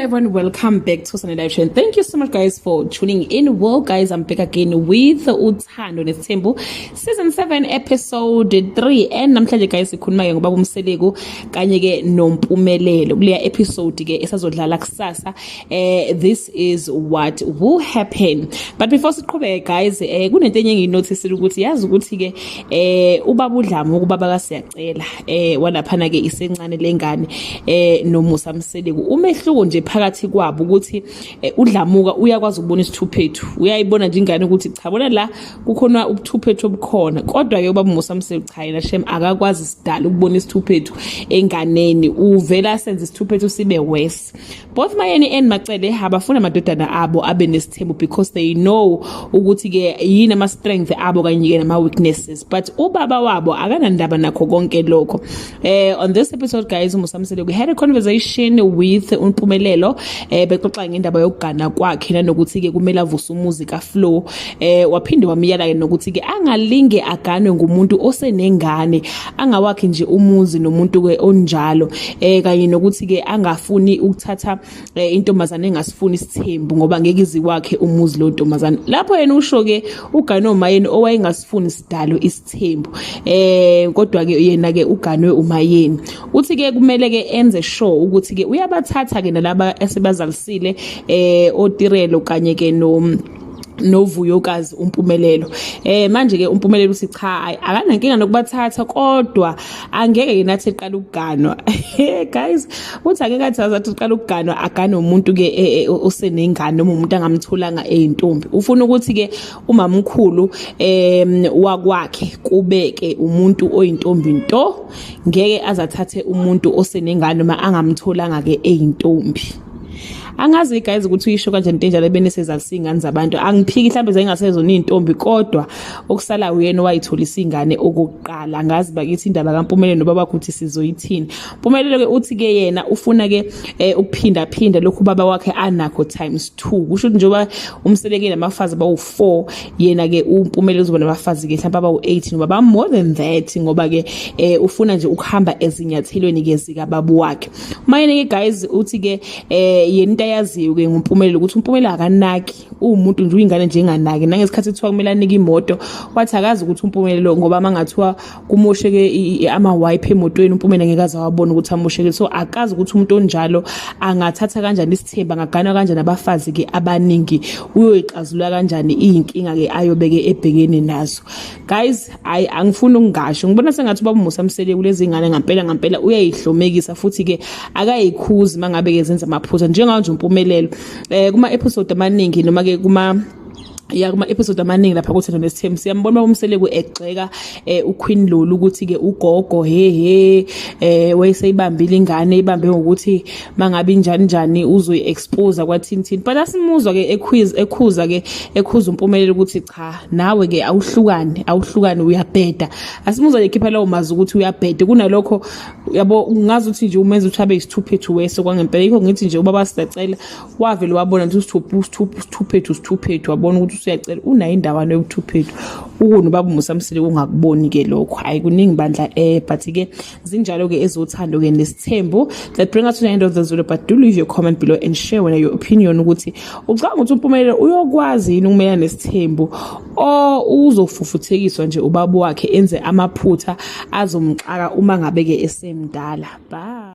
everyone, welcome back to Sunday Live Show, and thank you so much guys for tuning in. Well guys, I'm back again with UTHANDO NESTHEMBU Season 7 Episode 3, and namhlanje guys sikhuluma ke ngobaba uMseleko kanye ke noMpumelelo kuleya episode ke esazodlala kusasa. This is what will happen, but before siqhubeke guys, kunento enye enginotice ukuthi yazi ukuthi ke ubaba uDlamu ukubaba kasiyacela walaphana ke isencane lengane noMusa Mseleko umehluko nje phakathi kwabo ukuthi uDlamuka uyakwazi ukubona isithuphethu, uyayibona nje ingane ukuthi cha bona la kukhona ubuthuphethu obukhona, kodwa ke ubaba uMusa Mseleko cha yena shem akakwazi isidala ukubona isithuphethu enganeni, uvela senze isithuphethu sibe worse. Both Mayeni and Macele abafuna amadodana abo abe nesithembu because they know ukuthi ke yini ama strength abo kanye ke nama weaknesses, but ubaba wabo akanandaba nakho konke lokho. On this episode guys, uMusa Mseleko we had a conversation with uMpumelelo bexoxa ngendaba yokugana kwakhe nanokuthi ke kumele avuse umuzi kaFlow, waphinde wamiyala ke nokuthi ke angalinge aganwe ngumuntu osenengane, angawakhe nje umuzi nomuntu ke onjalo, kanye nokuthi ke angafuni ukuthatha intombazane engasifuni isithembu ngoba ngeke izi kwakhe umuzi lo ntombazane. Lapho yena usho ke ugano uMayeni owayengasifuni isidalo isithembu, kodwa ke yena ke uganwe uMayeni. Uthi ke kumele ke enze sure ukuthi ke uyabathatha ke nalaba esebazalisile oTirelo kanye ke novuyo kazi uMpumelelo. Manje ke uMpumelelo uthi cha akanankinga nokubathatha, kodwa angeke nathi eqala ukuganwa. Guys, uthi angeke athi eqala ukuganwa agane umuntu ke osenengane noma umuntu angamtholanga eyintombi. Ufuna ukuthi ke umamkhulu wakwakhe kubeke umuntu oyintombi nto, ngeke azathathe umuntu osenengane noma angamtholanga ke eyintombi. Angazi guys ukuthi uyisho kanjani enjalo benesezalisa ingane zabantu, angiphiki mhlambe zengasezona izintombi, kodwa okusala uyena wayitholisa ingane okokuqala. Angazi bakithi indaba kaMpumelelo nobaba ukuthi sizoyithini. Mpumelelo ke uthi ke yena ufuna ke ukuphinda phinda lokhu baba wakhe anakho times 2. Kusho ukuthi njoba uMseleko namafazi bawu4, yena ke uMpumelelo uzoba nabafazi ke mhlawumbe abawu8 noma more than that, ngoba ke ufuna nje ukuhamba ezinyathelweni ke zika babu wakhe. Mayene ke guys uthi ke yena yaziwe ke nguMpumelelo ukuthi uMpumelelo akanaki umuntu nje uyingane nje enganaki, nangesikhathi kuthiwa kumele anike imoto wathi akazi ukuthi uMpumelelo ngoba mangathiwa kumosheke ama wipe emotweni uMpumelelo ngeke aze wabona ukuthi amosheke, so akazi ukuthi umuntu onjalo angathatha kanjani isithembu, angagana kanjani abafazi ke abaningi, uyoyixazulula kanjani inkinga ke ayobeke ebhekene nazo. Guys, angifuni ukungasho, ngibona sengathi ubaba uMusa Mseleko kulezi ngane ngampela uyayihlomekisa futhi ke akayikhuzi mangabe ke zenza amaphutha njengayo nje uMpumelelo kuma episode amaningi noma ke kuma episode amaningi lapha kuThando NESTHEMBU siyambona uMseleko egxeka uQueen Lulu ukuthi ke ugogo wayeseyibambile ingane, ibambe ngokuthi mangabe njani uzoyi-expose kwathini, but asimuzwa ke ekhuza uMpumelelo ukuthi cha nawe ke awuhlukane uyabheda. Asimuzwa ke khipha lawo mazi ukuthi uyabheda kunalokho, yabo ungazi ukuthi nje umenza ukuthi abe isithuphethu wese kwangempela. Yikho ngithi nje ubaba sicela wavele wabona nje isithuphethu wabona ukuthi usuyacela unayo indawana yokuthuphethu ubaba uMusa Mseleko ungakuboni ke lokho. Hayi kuningi bandla but ke zinjalo ke ezothando ke nesithembu. That bring us to the end of the video, but do leave your comment below and share your opinion ukuthi ucabanga ukuthi uMpumelelo uyokwazi yini ukumelana nesithembu o uzofufuthekiswa nje ubaba wakhe enze amaphutha azomxaka uma ngabe ke esemdala. Bye.